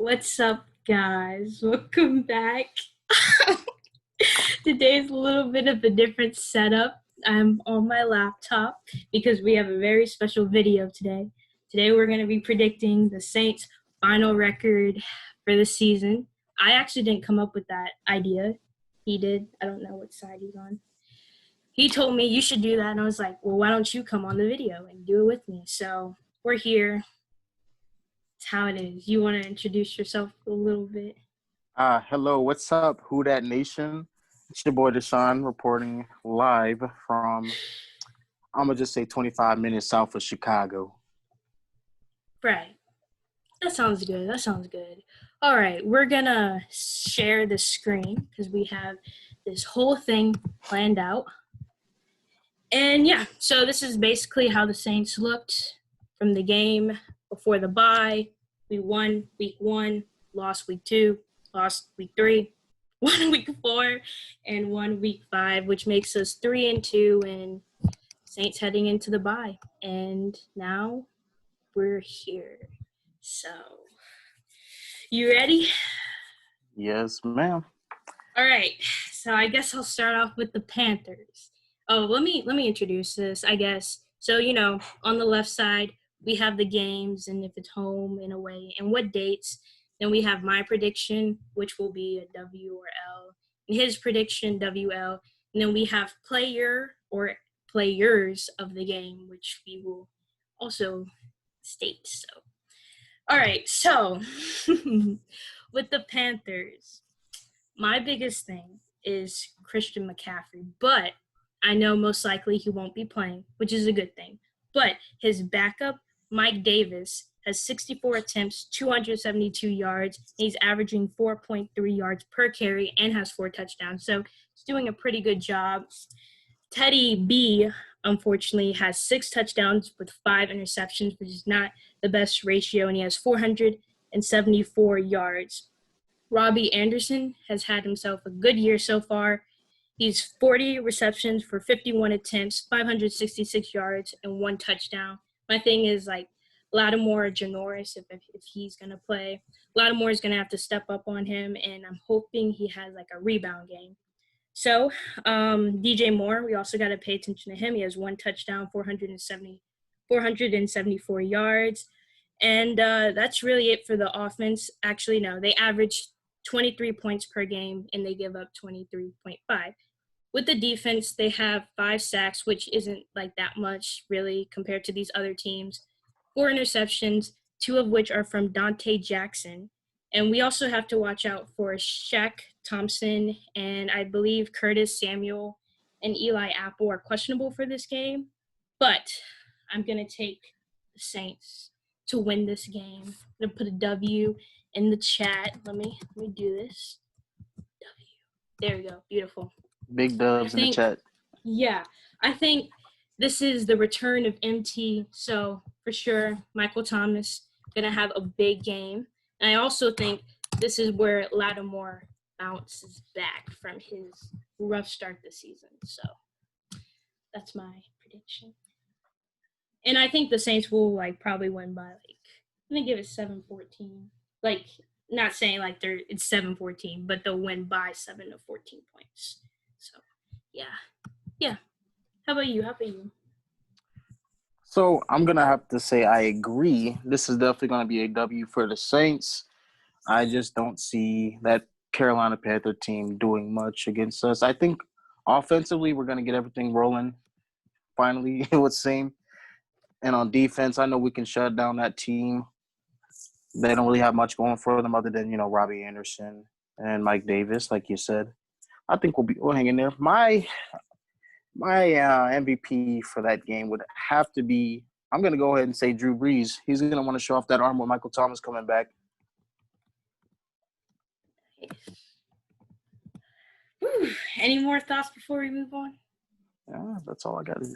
What's up, guys? Welcome back. Today's a little bit of a different setup. I'm on my laptop because we have a very special video today. Today we're going to be predicting the Saints' final record for the season. I actually didn't come up with that idea. He did. I don't know what side he's on. He told me you should do that, and I was like, well, why don't you come on the video and do it with me? So we're here. It's how it is. You want to introduce yourself a little bit? Hello, what's up, Who Dat Nation? It's your boy Deshaun reporting live from, I'm going to just say 25 minutes south of Chicago. Right. That sounds good. All right, we're going to share the screen because we have this whole thing planned out. And, yeah, so this is basically how the Saints looked from the game before the bye. We won week 1, lost week 2, lost week 3, won week 4, and won week 5, which makes us 3-2 and Saints heading into the bye. And now we're here. So, you ready? Yes, ma'am. All right. So I guess I'll start off with the Panthers. Oh, let me introduce this, I guess. So, on the left side, we have the games and if it's home and away and what dates. Then we have my prediction, which will be a W or L, and his prediction, WL. And then we have player or players of the game, which we will also state. So, all right. So, with the Panthers, my biggest thing is Christian McCaffrey, but I know most likely he won't be playing, which is a good thing. But his backup, Mike Davis, has 64 attempts, 272 yards. And he's averaging 4.3 yards per carry and has 4 touchdowns. So he's doing a pretty good job. Teddy B, unfortunately, has 6 touchdowns with 5 interceptions, which is not the best ratio, and he has 474 yards. Robby Anderson has had himself a good year so far. He's 40 receptions for 51 attempts, 566 yards, and 1 touchdown. My thing is, Lattimore or Janoris, if he's going to play. Lattimore is going to have to step up on him, and I'm hoping he has, a rebound game. So, DJ Moore, we also got to pay attention to him. He has 1 touchdown, 474 yards. And that's really it for the offense. Actually, no, they average 23 points per game, and they give up 23.5. With the defense, they have 5 sacks, which isn't that much really compared to these other teams. 4 interceptions, 2 of which are from Dante Jackson. And we also have to watch out for Shaq Thompson and I believe Curtis Samuel and Eli Apple are questionable for this game. But I'm going to take the Saints to win this game. I'm going to put a W in the chat. Let me do this. W. There we go. Beautiful. Big dubs in the chat. Yeah. I think this is the return of MT. So, for sure, Michael Thomas going to have a big game. And I also think this is where Lattimore bounces back from his rough start this season. So, that's my prediction. And I think the Saints will, probably win by, I'm going to give it 7-14. Not saying, it's 7-14, but they'll win by 7 to 14 points. So, yeah. How about you? So I'm going to have to say I agree. This is definitely going to be a W for the Saints. I just don't see that Carolina Panther team doing much against us. I think offensively we're going to get everything rolling finally, it would seem. And on defense, I know we can shut down that team. They don't really have much going for them other than, Robby Anderson and Mike Davis, like you said. I think we'll hang in there. My MVP for that game would have to be – I'm going to go ahead and say Drew Brees. He's going to want to show off that arm with Michael Thomas coming back. Whew. Any more thoughts before we move on? Yeah, that's all I got to do.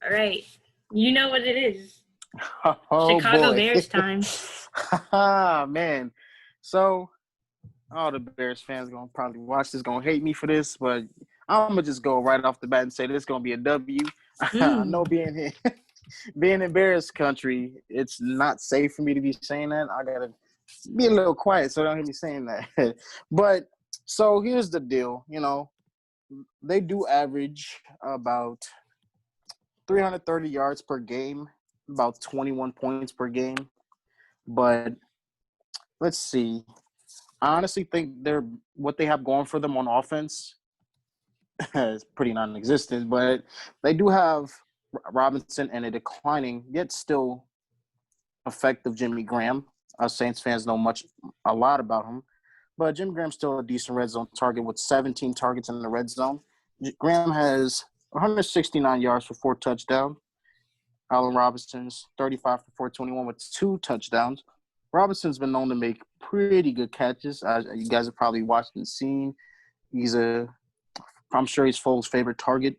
All right. You know what it is. Oh, Chicago boy. Bears time. Man. So, all the Bears fans going to probably watch this, going to hate me for this, but I'm going to just go right off the bat and say this is going to be a W. I know being in Bears country, it's not safe for me to be saying that. I got to be a little quiet so don't hear me saying that. But so here's the deal. They do average about 330 yards per game, about 21 points per game. But let's see. I honestly think what they have going for them on offense is pretty non-existent. But they do have Robinson and a declining, yet still effective Jimmy Graham. Us Saints fans know a lot about him. But Jimmy Graham's still a decent red zone target with 17 targets in the red zone. Graham has 169 yards for 4 touchdowns. Allen Robinson's 35 for 421 with 2 touchdowns. Robinson's been known to make pretty good catches. You guys have probably watched and seen. I'm sure he's Foles' favorite target.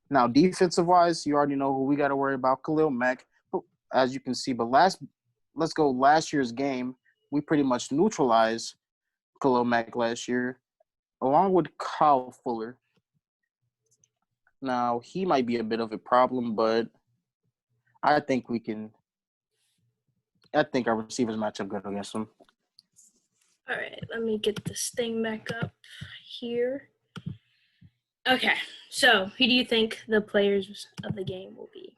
Now, defensive-wise, you already know who we got to worry about, Khalil Mack. As you can see, but let's go last year's game. We pretty much neutralized Khalil Mack last year, along with Kyle Fuller. Now, he might be a bit of a problem, but I think our receivers match up good against him. All right, let me get this thing back up here. Okay, so who do you think the players of the game will be?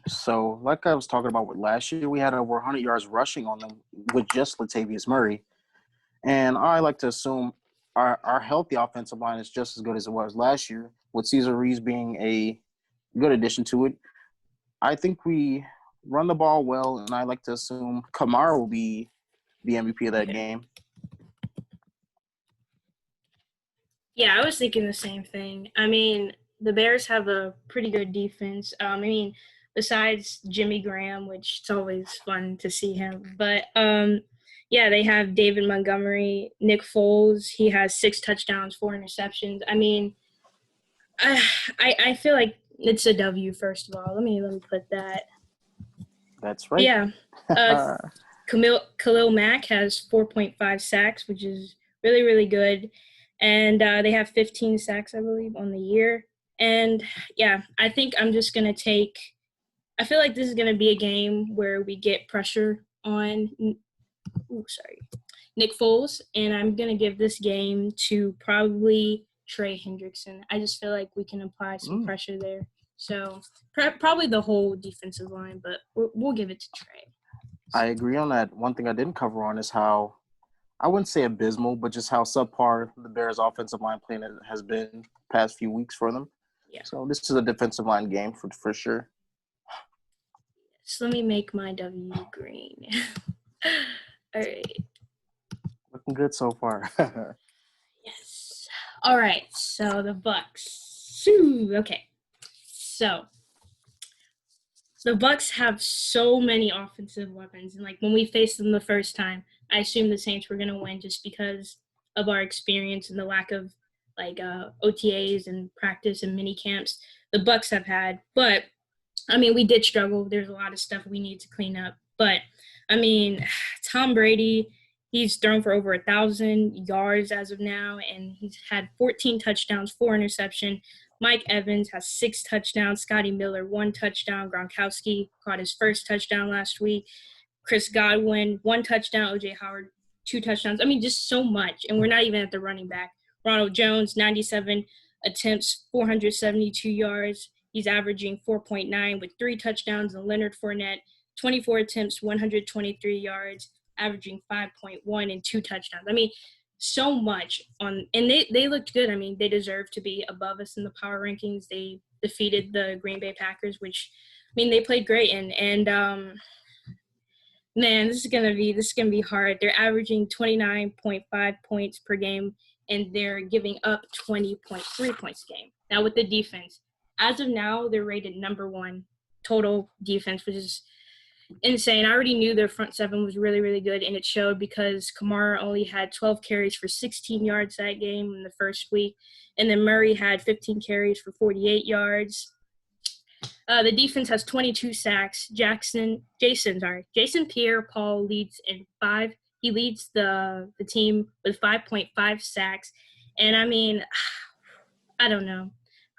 So, like I was talking about with last year, we had over 100 yards rushing on them with just Latavius Murray. And I like to assume our healthy offensive line is just as good as it was last year, with Cesar Ruiz being a good addition to it. I think we run the ball well, and I like to assume Kamara will be the MVP of that game. Yeah, I was thinking the same thing. I mean, the Bears have a pretty good defense. Besides Jimmy Graham, which it's always fun to see him. But, yeah, they have David Montgomery, Nick Foles. He has 6 touchdowns, 4 interceptions. I mean, I feel like it's a W, first of all. Let me put that. That's right. Yeah. Khalil Mack has 4.5 sacks, which is really, really good. And they have 15 sacks, I believe, on the year. And, yeah, I think I'm just going to I feel like this is going to be a game where we get pressure on Nick Foles, and I'm going to give this game to probably Trey Hendrickson. I just feel like we can apply some pressure there. So probably the whole defensive line, but we'll give it to Trey. I agree on that. One thing I didn't cover on is how – I wouldn't say abysmal, but just how subpar the Bears' offensive line play has been past few weeks for them. Yeah. So this is a defensive line game for sure. So let me make my W green. All right. Looking good so far. Yes. All right. So the Bucks. Okay. So the Bucks have so many offensive weapons, and like when we faced them the first time, I assumed the Saints were going to win just because of our experience and the lack of OTAs and practice and mini camps the Bucks have had. But I mean, we did struggle. There's a lot of stuff we need to clean up. But I mean, Tom Brady, he's thrown for over 1,000 yards as of now, and he's had 14 touchdowns, 4 interceptions. Mike Evans has 6 touchdowns. Scotty Miller, 1 touchdown. Gronkowski caught his first touchdown last week. Chris Godwin, 1 touchdown. O.J. Howard, 2 touchdowns. I mean, just so much. And we're not even at the running back. Ronald Jones, 97 attempts, 472 yards. He's averaging 4.9 with 3 touchdowns. And Leonard Fournette, 24 attempts, 123 yards, averaging 5.1 and 2 touchdowns. I mean, so much on, and they looked good. I mean, they deserve to be above us in the power rankings. They defeated the Green Bay Packers, which, I mean, they played great. And man, this is gonna be hard. They're averaging 29.5 points per game, and they're giving up 20.3 points a game. Now with the defense, as of now, they're rated number 1 total defense, which is insane. I already knew their front 7 was really, really good, and it showed because Kamara only had 12 carries for 16 yards that game in the first week, and then Murray had 15 carries for 48 yards. The defense has 22 sacks. Jason Pierre-Paul leads in 5. He leads the team with 5.5 sacks, and I mean, I don't know.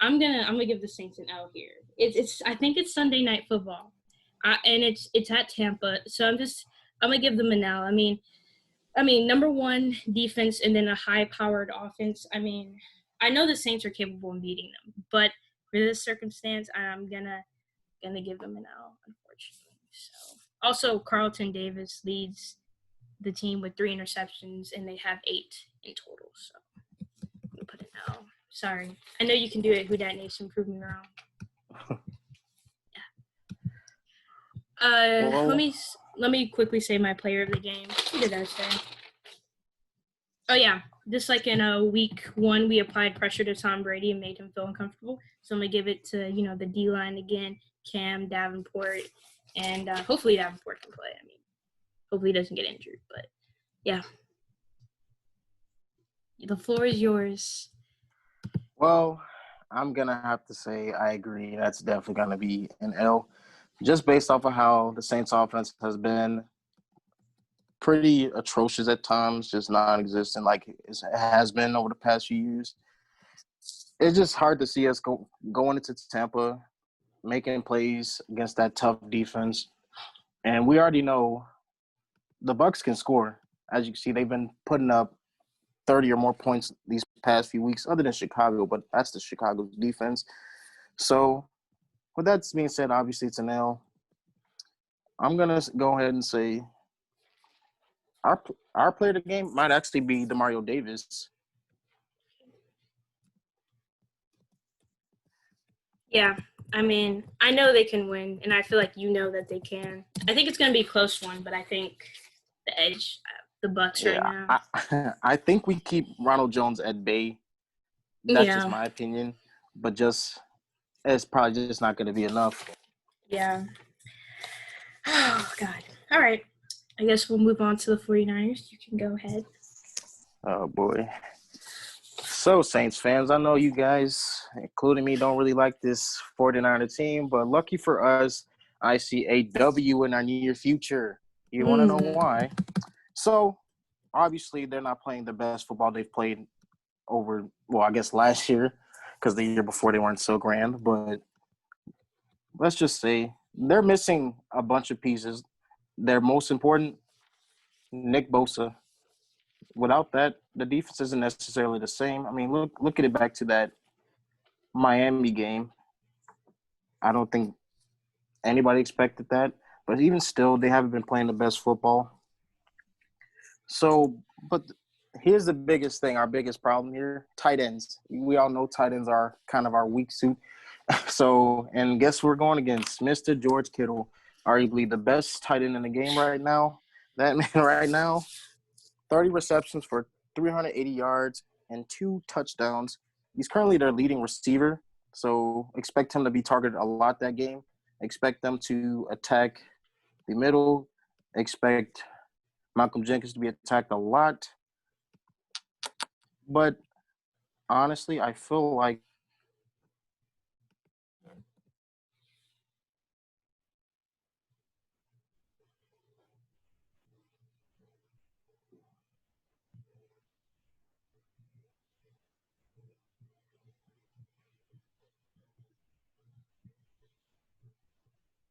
I'm gonna give the Saints an L here. I think it's Sunday Night Football. And it's at Tampa, so I'm gonna give them an L. I mean, I mean, number one defense and then a high-powered offense. I mean, I know the Saints are capable of beating them, but for this circumstance, I'm gonna give them an L, unfortunately. So, also, Carlton Davis leads the team with 3 interceptions, and they have 8 in total. So, I'm gonna put an L. Sorry, I know you can do it. Who dat Nation? Prove me wrong. Well, Let me quickly say my player of the game. Who did I say? Oh yeah, just like in week 1, we applied pressure to Tom Brady and made him feel uncomfortable. So I'm gonna give it to the D line again, Cam, Davenport, and hopefully Davenport can play. I mean, hopefully he doesn't get injured. But yeah, the floor is yours. well, I'm gonna have to say I agree. That's definitely gonna be an L, just based off of how the Saints' offense has been pretty atrocious at times, just non-existent like it has been over the past few years. It's just hard to see us going into Tampa, making plays against that tough defense, and we already know the Bucks can score. As you can see, they've been putting up 30 or more points these past few weeks, other than Chicago, but that's the Chicago's defense. So, with that being said, obviously it's an L. I'm gonna go ahead and say our player of the game might actually be Demario Davis. Yeah, I mean, I know they can win, and I feel like that they can. I think it's gonna be a close one, but I think the edge, the Bucks right Yeah, now. I think we keep Ronald Jones at bay. That's just Yeah, my opinion, but it's probably just not going to be enough. yeah. Oh God. All right. I guess we'll move on to the 49ers. You can go ahead. Oh boy. So, Saints fans, I know you guys, including me, don't really like this 49er team, but lucky for us, I see a W in our near future. You want to know why? So, obviously, they're not playing the best football they've played over, well, I guess last year, because the year before they weren't so grand. But let's just say they're missing a bunch of pieces. Their most important, Nick Bosa. Without that, the defense isn't necessarily the same. I mean, look at it back to that Miami game. I don't think anybody expected that. But even still, they haven't been playing the best football. So, but here's the biggest thing, our biggest problem here, tight ends. We all know tight ends are kind of our weak suit. So, and guess we're going against Mr. George Kittle, arguably the best tight end in the game right now. That man right now, 30 receptions for 380 yards and 2 touchdowns. He's currently their leading receiver, so expect him to be targeted a lot that game. Expect them to attack the middle. Expect Malcolm Jenkins to be attacked a lot. But honestly, I feel like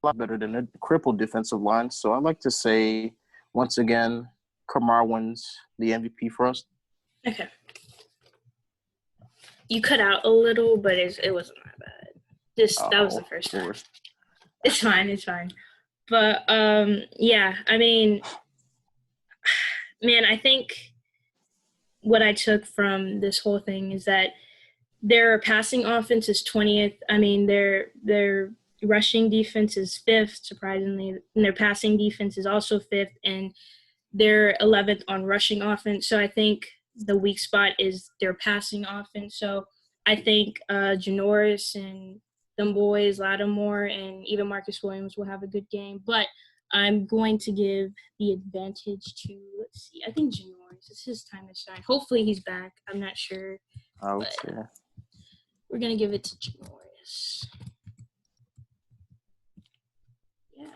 a lot better than a crippled defensive line. So I'd like to say, once again, Kamara wins the MVP for us. Okay. You cut out a little, but it wasn't that bad. That was the first time. It's fine. It's fine. But yeah. I mean, man, I think what I took from this whole thing is that their passing offense is 20th. I mean, their rushing defense is 5th, surprisingly, and their passing defense is also 5th, and they're 11th on rushing offense. So I think the weak spot is their passing offense. So I think Janoris and them boys, Lattimore, and even Marcus Williams will have a good game. But I'm going to give the advantage to, let's see, I think Janoris. It's his time to shine. Hopefully he's back. I'm not sure. Okay. We're going to give it to Janoris. Yeah.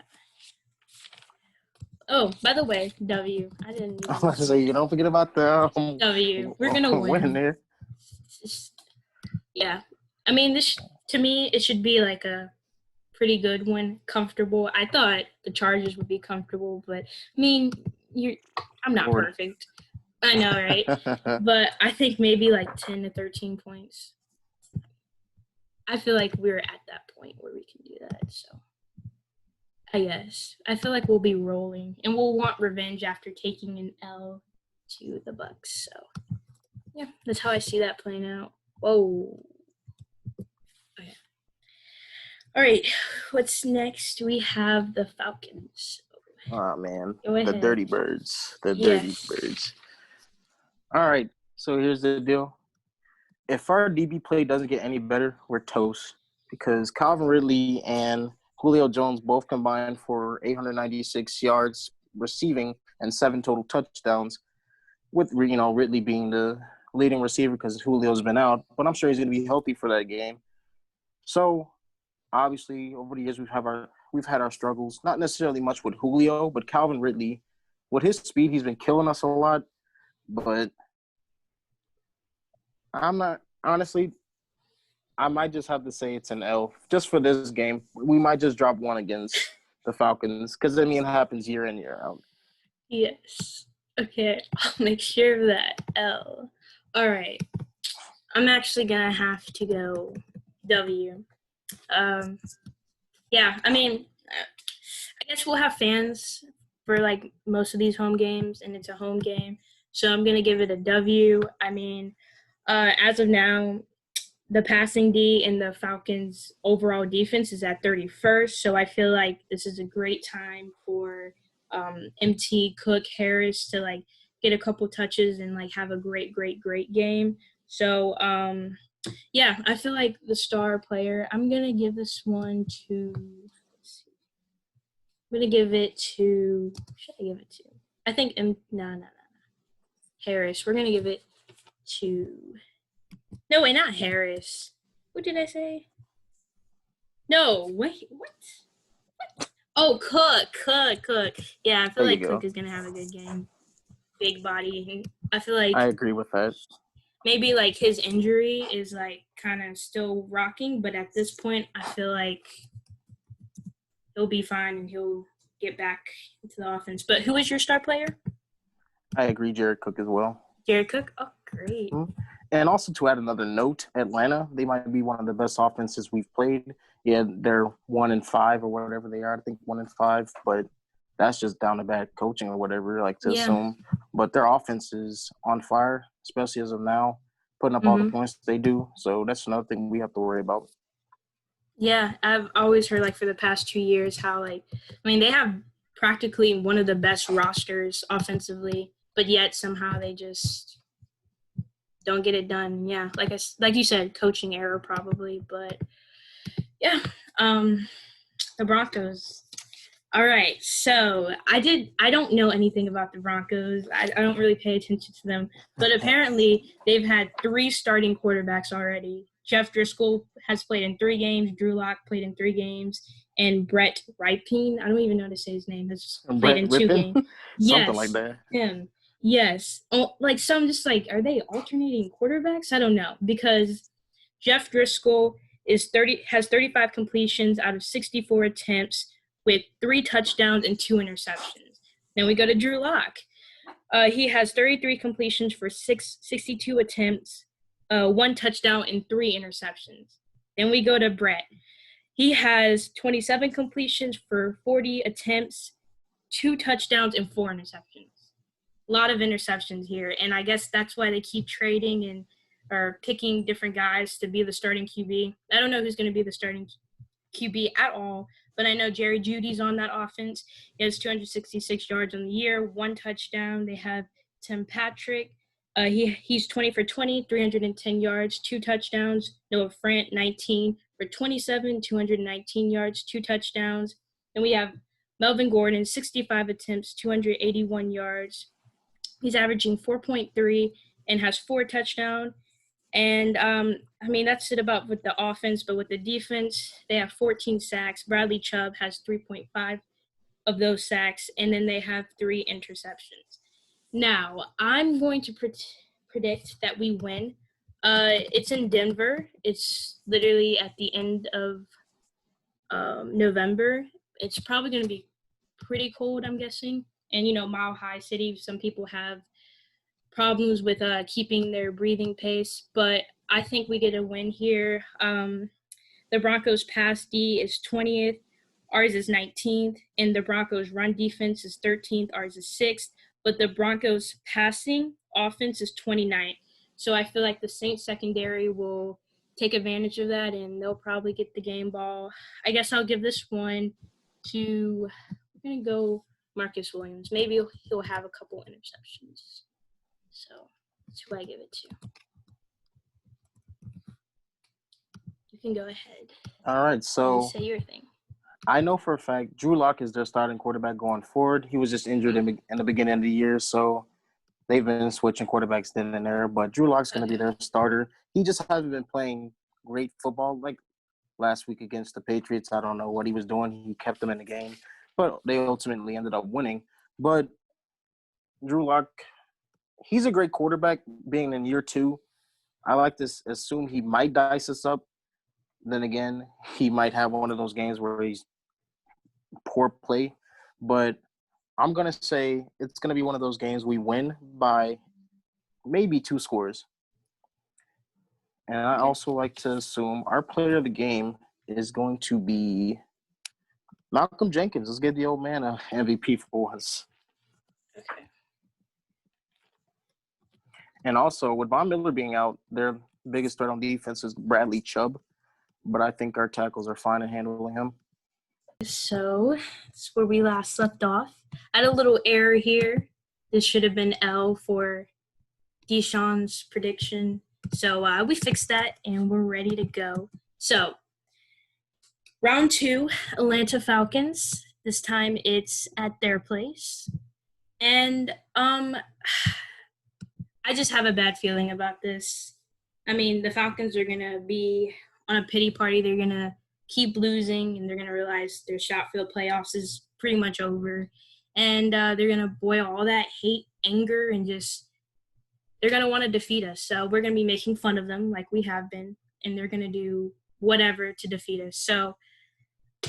Oh, by the way, W. I didn't even So you don't forget about the W. We're going to win. There. Yeah. I mean, to me, it should be like a pretty good one, comfortable. I thought the Chargers would be comfortable, but I mean, I'm not Lord. perfect. I know, right? But I think maybe like 10 to 13 points. I feel like we're at that point where we can do that. So, I guess. I feel like we'll be rolling. And we'll want revenge after taking an L to the Bucks. So, yeah, that's how I see that playing out. Whoa. Okay. All right. What's next? We have the Falcons. Oh, man. Go The ahead. Dirty Birds. The Yes. Dirty Birds. All right. So here's the deal. If our DB play doesn't get any better, we're toast. Because Calvin Ridley and Julio Jones both combined for 896 yards receiving and 7 total touchdowns, with Ridley being the leading receiver because Julio's been out. But I'm sure he's going to be healthy for that game. So obviously, over the years we've had our struggles. Not necessarily much with Julio, but Calvin Ridley, with his speed, he's been killing us a lot. But I'm not honestly. I might just have to say it's an L just for this game. We might just drop one against the Falcons because it happens year in, year out. Yes. Okay, I'll make sure of that. L. All right. I'm actually going to have to go W. Yeah, I guess we'll have fans for, like, most of these home games, and it's a home game. So I'm going to give it a W. As of now, the passing D and the Falcons' overall defense is at 31st, so I feel like this is a great time for MT, Cook, Harris to, like, get a couple touches and, like, have a great game. So, yeah, I feel like the star player, I'm going to give this one to – I'm going to give it to – should I give it to? I think no. Harris. We're going to give it to – no, wait, not Harris. What did I say? No, wait, what? Oh, Cook. Yeah, I feel like Cook is going to have a good game. Big body. I feel like I agree with that. Maybe, like, his injury is, like, kind of still rocking, but at this point, I feel like he'll be fine and he'll get back into the offense. But who is your star player? I agree, Jared Cook as well. Jared Cook? Oh, great. Mm-hmm. And also to add another note, Atlanta, they might be one of the best offenses we've played. Yeah, they're 1-5 or whatever they are. I think 1-5, but that's just down to bad coaching or whatever, like to assume. But their offense is on fire, especially as of now, putting up all the points they do. So that's another thing we have to worry about. Yeah, I've always heard, like, for the past 2 years how, like, they have practically one of the best rosters offensively, but yet somehow they just don't get it done. Yeah, like you said, coaching error probably, but yeah, the Broncos. All right, so I don't know anything about the Broncos. I don't really pay attention to them, but apparently they've had 3 starting quarterbacks already. Jeff Driscoll has played in 3 games. Drew Lock played in 3 games. And Brett Ripien, I don't even know how to say his name, has played in 2 games. Yes, something like that. Him. Yes. Like, some just, like, are they alternating quarterbacks? I don't know, because Jeff Driscoll has 35 completions out of 64 attempts with 3 touchdowns and 2 interceptions. Then we go to Drew Lock. He has 33 completions for 62 attempts, 1 touchdown and 3 interceptions. Then we go to Brett. He has 27 completions for 40 attempts, 2 touchdowns and 4 interceptions. A lot of interceptions here, and I guess that's why they keep trading and are picking different guys to be the starting QB. I don't know who's going to be the starting QB at all, but I know Jerry Jeudy's on that offense. He has 266 yards on the year, 1 touchdown. They have Tim Patrick. He's 20 for 20, 310 yards, 2 touchdowns. Noah Fant, 19 for 27, 219 yards, 2 touchdowns. Then we have Melvin Gordon, 65 attempts, 281 yards. He's averaging 4.3 and has 4 touchdowns. And, that's it about with the offense. But with the defense, they have 14 sacks. Bradley Chubb has 3.5 of those sacks. And then they have 3 interceptions. Now, I'm going to predict that we win. It's in Denver. It's literally at the end of November. It's probably going to be pretty cold, I'm guessing. And, Mile High City, some people have problems with keeping their breathing pace, but I think we get a win here. The Broncos pass D is 20th, ours is 19th, and the Broncos run defense is 13th, ours is 6th, but the Broncos passing offense is 29th. So I feel like the Saints secondary will take advantage of that, and they'll probably get the game ball. I guess I'll give this one to, we're going to go Marcus Williams. Maybe he'll have a couple interceptions. So that's who I give it to. You can go ahead. All right, so say your thing. I know for a fact Drew Lock is their starting quarterback going forward. He was just injured in the beginning of the year, so they've been switching quarterbacks then and there. But Drew Lock's going to be their starter. He just hasn't been playing great football. Like last week against the Patriots, I don't know what he was doing. He kept them in the game, but they ultimately ended up winning. But Drew Lock, he's a great quarterback being in year 2. I like to assume he might dice us up. Then again, he might have one of those games where he's poor play. But I'm going to say it's going to be one of those games we win by maybe 2 scores. And I also like to assume our player of the game is going to be Malcolm Jenkins. Let's give the old man an MVP for once. Okay. And also, with Von Miller being out, their biggest threat on defense is Bradley Chubb. But I think our tackles are fine in handling him. So that's where we last left off. I had a little error here. This should have been L for Deshaun's prediction. So we fixed that, and we're ready to go. So round 2, Atlanta Falcons. This time it's at their place. And I just have a bad feeling about this. I mean, the Falcons are going to be on a pity party. They're going to keep losing, and they're going to realize their shot for the playoffs is pretty much over. And they're going to boil all that hate, anger, and just they're going to want to defeat us. So we're going to be making fun of them like we have been, and they're going to do whatever to defeat us. So,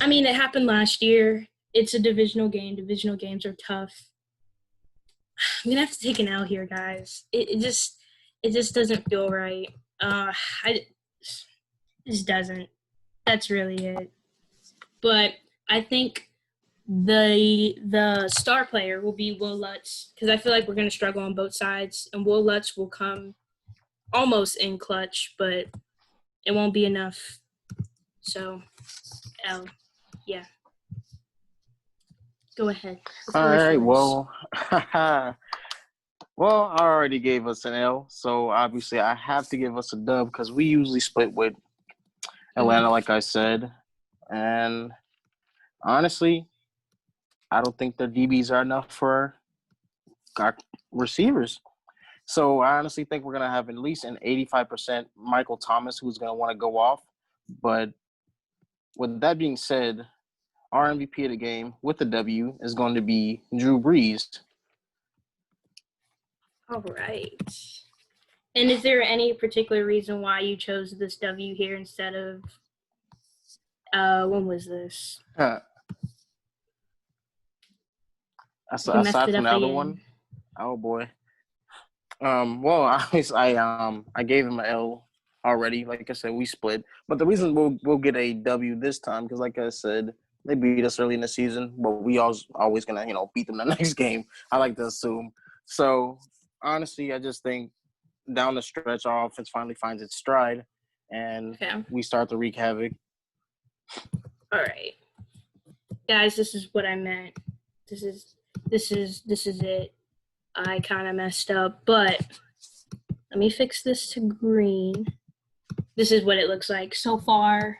I mean, it happened last year. It's a divisional game. Divisional games are tough. I'm going to have to take an L here, guys. It just doesn't feel right. It just doesn't. That's really it. But I think the star player will be Will Lutz, because I feel like we're going to struggle on both sides, and Will Lutz will come almost in clutch, but it won't be enough. So, L. Yeah. Go ahead. All right, well, I already gave us an L, so obviously I have to give us a dub because we usually split with Atlanta, like I said. And honestly, I don't think the DBs are enough for our receivers. So I honestly think we're going to have at least an 85% Michael Thomas who's going to want to go off. But with that being said, our MVP of the game with the W is going to be Drew Brees. All right. And is there any particular reason why you chose this W here instead of when was this? Aside from the other one? Oh boy. Well, I gave him an L already. Like I said, we split. But the reason we'll get a W this time, because like I said, they beat us early in the season, but we always gonna beat them the next game. I like to assume. So honestly, I just think down the stretch, our offense finally finds its stride, and we start to wreak havoc. All right, guys, this is what I meant. This is it. I kind of messed up, but let me fix this to green. This is what it looks like so far.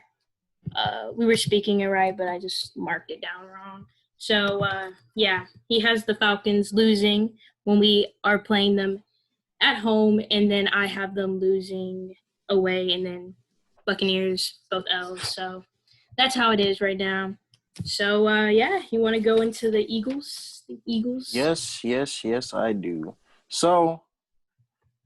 We were speaking it right, but I just marked it down wrong. So, he has the Falcons losing when we are playing them at home, and then I have them losing away, and then Buccaneers, both L's. So that's how it is right now. So, you want to go into the Eagles? Yes, I do. So,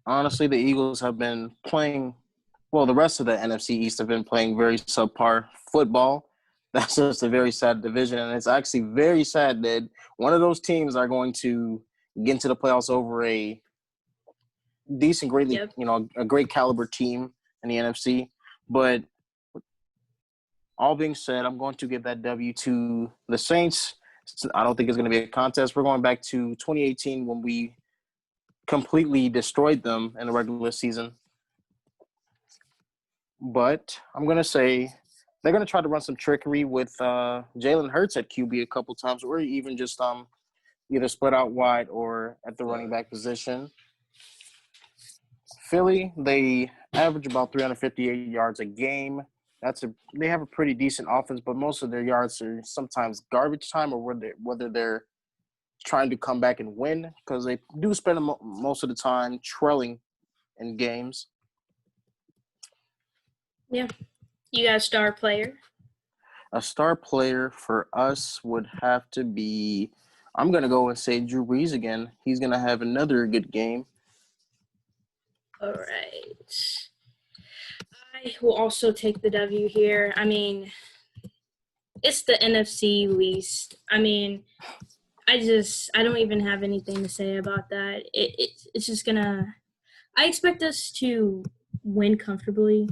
honestly, the Eagles have been playing – well, the rest of the NFC East have been playing very subpar football. that's just a very sad division, and it's actually very sad that one of those teams are going to get into the playoffs over a decent, greatly, Yep. a great caliber team in the NFC. But all being said, I'm going to give that W to the Saints. I don't think it's going to be a contest. We're going back to 2018 when we completely destroyed them in the regular season. But I'm going to say they're going to try to run some trickery with Jalen Hurts at QB a couple times, or even just either split out wide or at the running back position. Philly, they average about 358 yards a game. They have a pretty decent offense, but most of their yards are sometimes garbage time, or whether they're trying to come back and win, because they do spend most of the time trailing in games. Yeah. You got a star player? A star player for us would have to be, I'm going to go and say Drew Brees again. He's going to have another good game. All right. I will also take the W here. I mean, it's the NFC least. I mean, I don't even have anything to say about that. It's just gonna. I expect us to win comfortably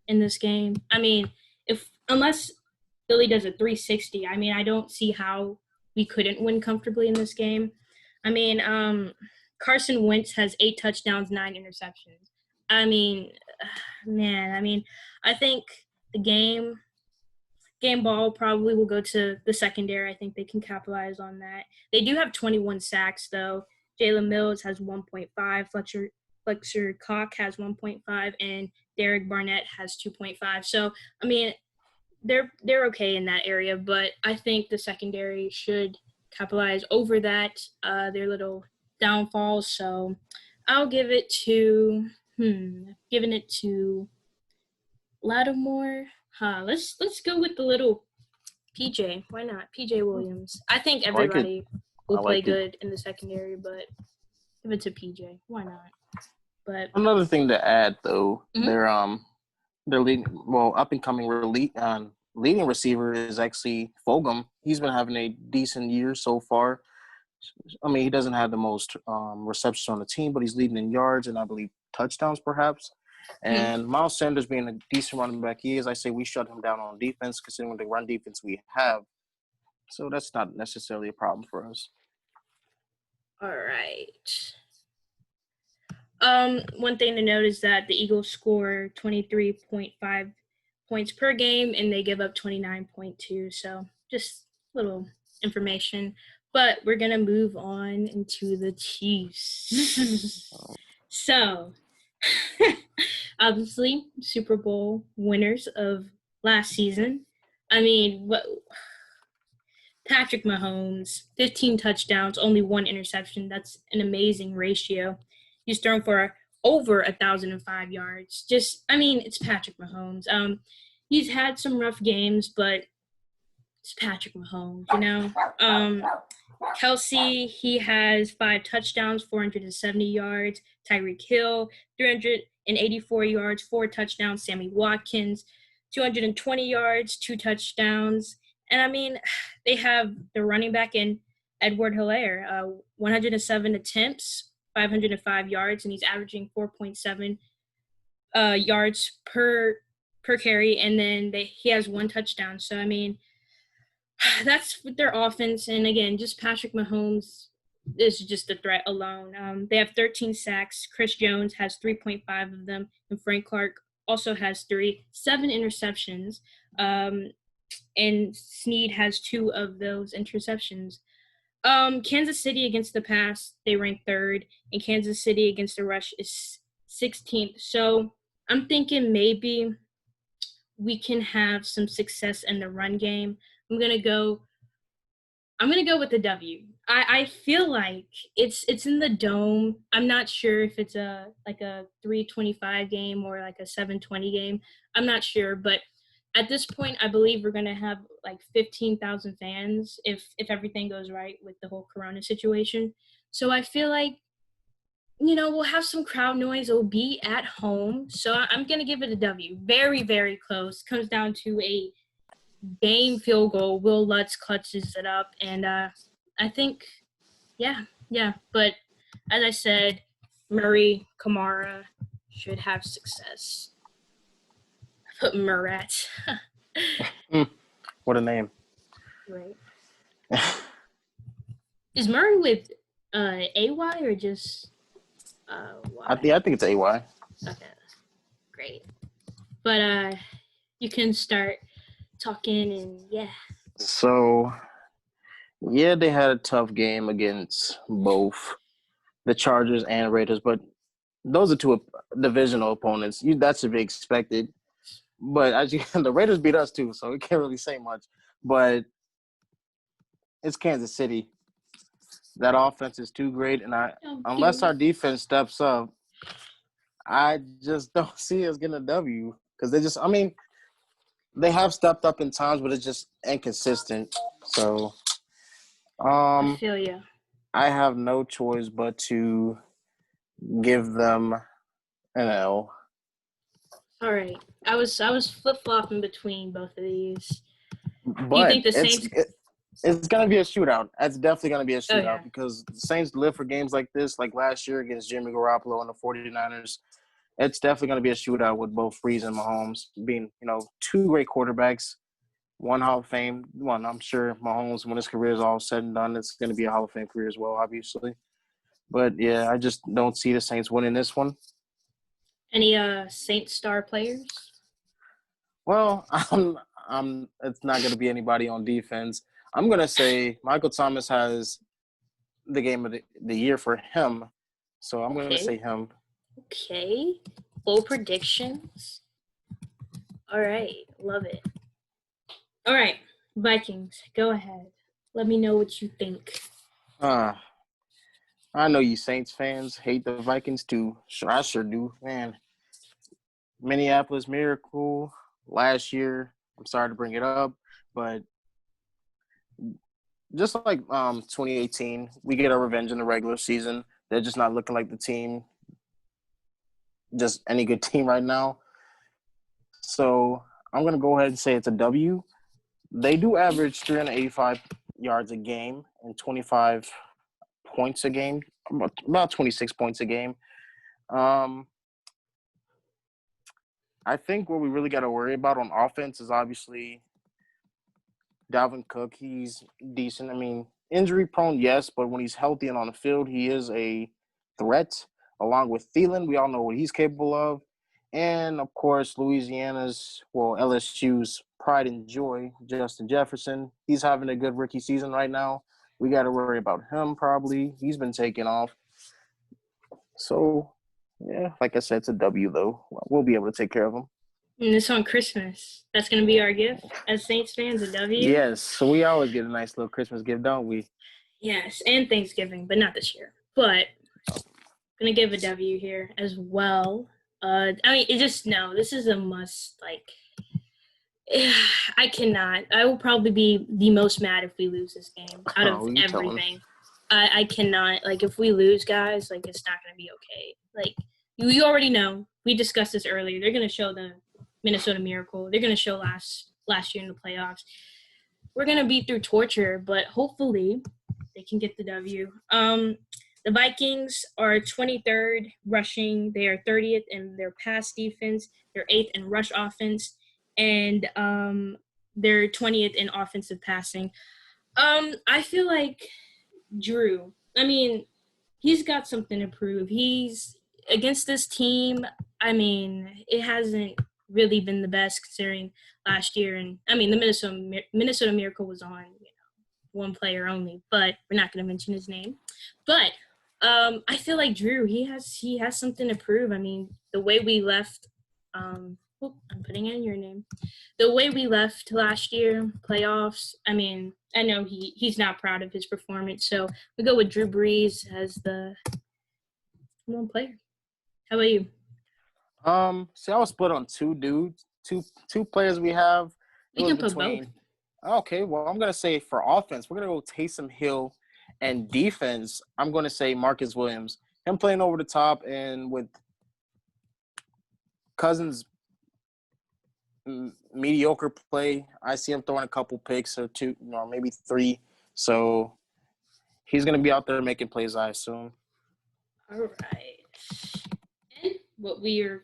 in this game. I mean, unless Philly does a 360, I mean, I don't see how we couldn't win comfortably in this game. I mean, Carson Wentz has 8 touchdowns, 9 interceptions. I mean, man, I mean, I think the game ball probably will go to the secondary. I think they can capitalize on that. They do have 21 sacks, though. Jalen Mills has 1.5. Fletcher Cox has 1.5, and Derek Barnett has 2.5. So, I mean, they're okay in that area, but I think the secondary should capitalize over that, their little downfalls. So I'll give it to giving it to Lattimore. Let's go with the little PJ. Why not? PJ Williams. I think everybody will play good in the secondary, but give it to PJ. Why not? But another thing to add, though, their up and coming leading receiver is actually Fulgham. He's been having a decent year so far. I mean, he doesn't have the most receptions on the team, but he's leading in yards and I believe touchdowns, perhaps. And Miles Sanders being a decent running back he is, I say we shut him down on defense, considering the run defense we have. So that's not necessarily a problem for us. All right. One thing to note is that the Eagles score 23.5 points per game, and they give up 29.2. So just little information. But we're going to move on into the Chiefs. So, obviously, Super Bowl winners of last season. I mean, Patrick Mahomes, 15 touchdowns, only 1 interception. That's an amazing ratio. He's thrown for over 1,005 yards. It's Patrick Mahomes. He's had some rough games, but it's Patrick Mahomes, you know. Kelsey, he has 5 touchdowns, 470 yards. Tyreek Hill, 384 yards, 4 touchdowns. Sammy Watkins, 220 yards, 2 touchdowns. And, I mean, they have the running back in Edward Hilaire, 107 attempts, 505 yards, and he's averaging 4.7 yards per carry, and then he has 1 touchdown. So, I mean, that's their offense. And, again, just Patrick Mahomes is just a threat alone. They have 13 sacks. Chris Jones has 3.5 of them, and Frank Clark also has 3, 7 interceptions. And Snead has 2 of those interceptions. Kansas City against the pass, they rank 3rd, and Kansas City against the rush is 16th. So I'm thinking maybe we can have some success in the run game. I'm gonna go with the W. I feel like it's in the dome. I'm not sure if it's a 325 game or like a 720 game. I'm not sure, but at this point, I believe we're gonna have like 15,000 fans if everything goes right with the whole Corona situation. So I feel like, we'll have some crowd noise. It'll be at home, so I'm gonna give it a W. Very, very close. Comes down to a game field goal. Will Lutz clutches it up, and I think, yeah. But as I said, Murray, Kamara should have success. I put Murat. What a name. Right. Is Murray with AY or just Y? I think it's AY. Okay, great. But you can start talking and yeah. So, yeah, they had a tough game against both the Chargers and Raiders, but those are two divisional opponents. That's to be expected. But as the Raiders beat us too, so we can't really say much. But it's Kansas City. That offense is too great, and unless our defense steps up, I just don't see us getting a W because they have stepped up in times, but it's just inconsistent. So, I feel you. I have no choice but to give them an L. All right, I was flip flopping between both of these. But do you think the Saints? It's going to be a shootout. That's definitely going to be a shootout because the Saints live for games like this, like last year against Jimmy Garoppolo and the 49ers. It's definitely going to be a shootout with both Brees and Mahomes being, two great quarterbacks, one Hall of Fame. One, I'm sure Mahomes, when his career is all said and done, it's going to be a Hall of Fame career as well, obviously. But, yeah, I just don't see the Saints winning this one. Any Saints star players? Well, it's not going to be anybody on defense. I'm going to say Michael Thomas has the game of the year for him. So I'm going to say him. Okay. Bold predictions. All right. Love it. All right. Vikings, go ahead. Let me know what you think. I know you Saints fans hate the Vikings too. I sure do, man. Minneapolis Miracle last year. I'm sorry to bring it up, but just like 2018, we get our revenge in the regular season. They're just not looking like the team, just any good team right now. So I'm going to go ahead and say it's a W. They do average 385 yards a game and 25 points a game, about 26 points a game. I think what we really got to worry about on offense is obviously Dalvin Cook. He's decent. I mean, injury prone, yes, but when he's healthy and on the field, he is a threat. Along with Thielen, we all know what he's capable of. And, of course, LSU's pride and joy, Justin Jefferson. He's having a good rookie season right now. We got to worry about him probably. He's been taking off. So, yeah, like I said, it's a W, though. We'll be able to take care of him. And this on Christmas. That's going to be our gift as Saints fans, a W? Yes. So we always get a nice little Christmas gift, don't we? Yes, and Thanksgiving, but not this year. But I'm going to give a W here as well. This is a must. I cannot. I will probably be the most mad if we lose this game out of everything. I cannot. If we lose, guys, it's not going to be okay. You already know. We discussed this earlier. They're going to show the Minnesota Miracle. They're going to show last year in the playoffs. We're going to be through torture, but hopefully they can get the W. The Vikings are 23rd rushing. They are 30th in their pass defense. They're 8th in rush offense. And they're 20th in offensive passing. I feel like Drew, he's got something to prove. He's against this team. It hasn't really been the best considering last year. And, the Minnesota Miracle was on, one player only. But we're not going to mention his name. But I feel like Drew, he has something to prove. The way we left I'm putting in your name. The way we left last year, playoffs, I know he's not proud of his performance. So we go with Drew Brees as the one player. How about you? See, I was split on two players we have. We can put both. Okay, well, I'm going to say for offense, we're going to go Taysom Hill, and defense, I'm going to say Marcus Williams. Him playing over the top and with Cousins mediocre play. I see him throwing a couple picks or two, or maybe three. So he's going to be out there making plays, I assume. All right. And what we are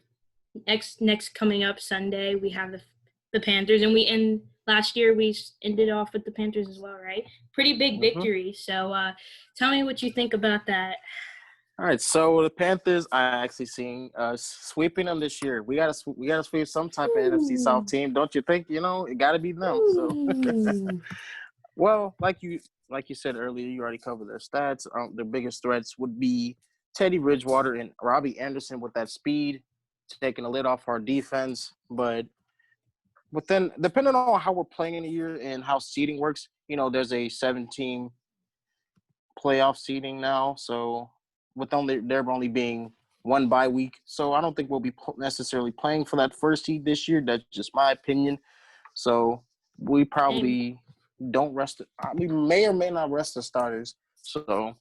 next coming up Sunday, we have the Panthers, and last year we ended off with the Panthers as well, right? Pretty big victory. So tell me what you think about that. All right, so the Panthers, I actually seen sweeping them this year. We gotta sweep some type of NFC South team, don't you think? It got to be them. So, well, like you said earlier, you already covered their stats. The biggest threats would be Teddy Bridgewater and Robby Anderson with that speed, taking a lid off our defense. But then, depending on how we're playing in the year and how seeding works, there's a 7-team playoff seeding now, so. With there only being one bye week. So I don't think we'll be necessarily playing for that first seed this year. That's just my opinion. So we probably don't rest – we may or may not rest the starters. So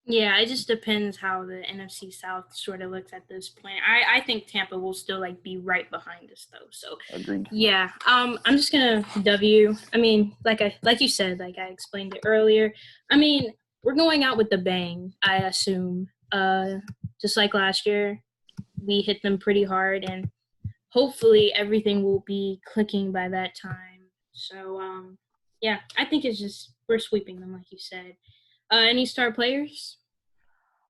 yeah, it just depends how the NFC South sort of looks at this point. I think Tampa will still be right behind us though. So agreed. Yeah, I'm just gonna W. I mean, like you said, I explained it earlier. I mean, we're going out with the bang, I assume. Just like last year, we hit them pretty hard, and hopefully everything will be clicking by that time. So yeah, I think it's just we're sweeping them, like you said. Any star players?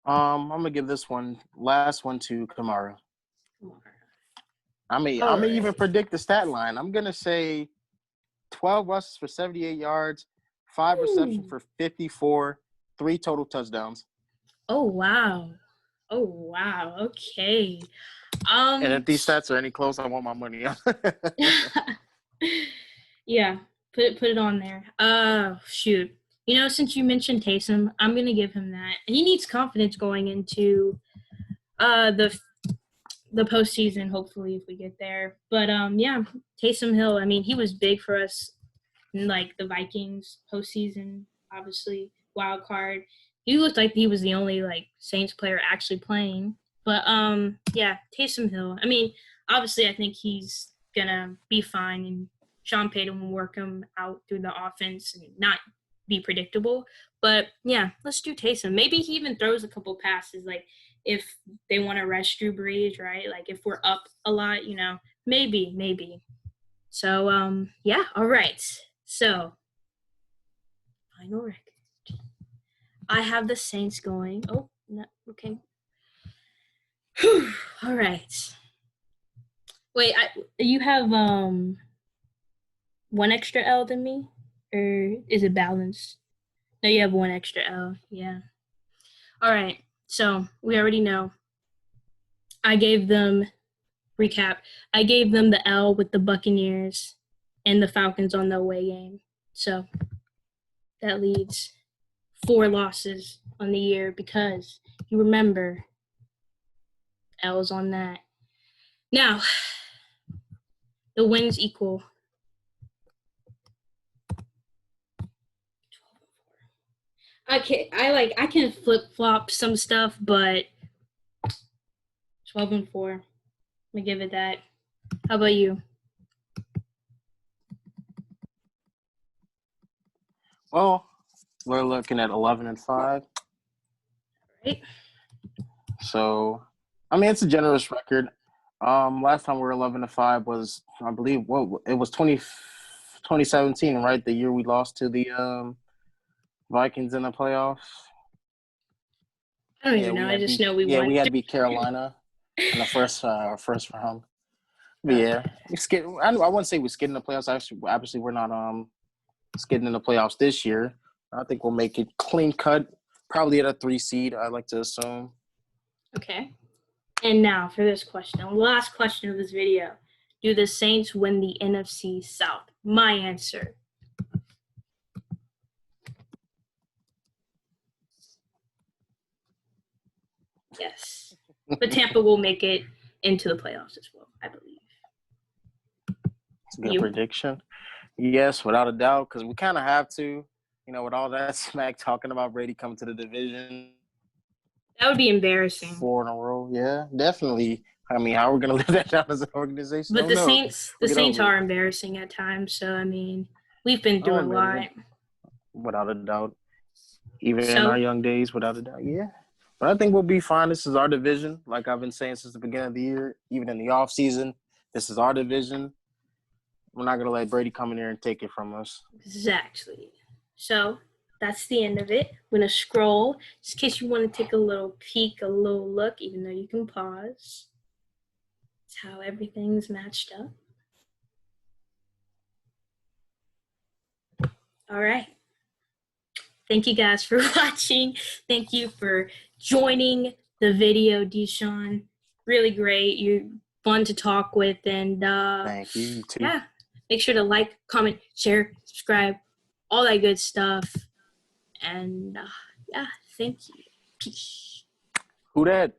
I'm gonna give this last one to Kamara. I may even predict the stat line. I'm gonna say 12 rushes for 78 yards, 5 receptions for 54, 3 total touchdowns. Oh wow! Okay. And if these stats are any close, I want my money. Yeah, put it on there. Shoot. Since you mentioned Taysom, I'm gonna give him that. He needs confidence going into the postseason. Hopefully, if we get there. But yeah, Taysom Hill. I mean, he was big for us in the Vikings postseason. Obviously, wild card. He looked like he was the only Saints player actually playing. But yeah, Taysom Hill. I mean, obviously, I think he's gonna be fine, and Sean Payton will work him out through the offense and not be predictable. But yeah, let's do Taysom. Maybe he even throws a couple passes, if they want to rush Drew Brees, right? If we're up a lot, maybe. So yeah, all right. So final record. I have the Saints going. Oh, no, okay. Whew, all right. Wait, you have one extra L than me, or is it balanced? No, you have one extra L. Yeah. All right. So we already know. I gave them the L with the Buccaneers and the Falcons on the away game. So that leaves 4 losses on the year because you remember L's on that. Now, the wins equal 12-4. I can flip-flop some stuff, but 12-4. I'm gonna give it that. How about you? Well, we're looking at 11-5. Right. So, I mean, it's a generous record. Last time we were 11-5 was, I believe, it was 2017, right? The year we lost to the Vikings in the playoffs. I don't even know. I just know we won. Yeah, we had to beat Carolina in the first round. But yeah, I wouldn't say we're skidding the playoffs. Obviously, we're not skidding in the playoffs this year. I think we'll make it clean cut, probably at a 3 seed, I'd like to assume. Okay. And now for this question, last question of this video. Do the Saints win the NFC South? My answer. Yes. But Tampa will make it into the playoffs as well, I believe. It's a good prediction. Yes, without a doubt, because we kind of have to, with all that smack talking about Brady coming to the division. That would be embarrassing. 4 in a row, yeah, definitely. I mean, how are we gonna live that down as an organization? But Oh the no, Saints, we'll the get Saints over it. are embarrassing at times. So I mean, we've been Oh, through a man, lot. without a doubt. Even in our So young days, without a doubt, yeah. But I think we'll be fine. This is our division, like I've been saying since the beginning of the year, even in the off season. This is our division. We're not gonna let Brady come in here and take it from us. exactly. So that's the end of it. I'm gonna scroll just in case you want to take a little peek, a little look, even though you can pause. That's how everything's matched up. All right. Thank you guys for watching. Thank you for joining the video, Deshaun. Really great. You're fun to talk with. And Thank you too. yeah, make sure to like, comment, share, subscribe, all that good stuff. And yeah, thank you. Peace. Who that?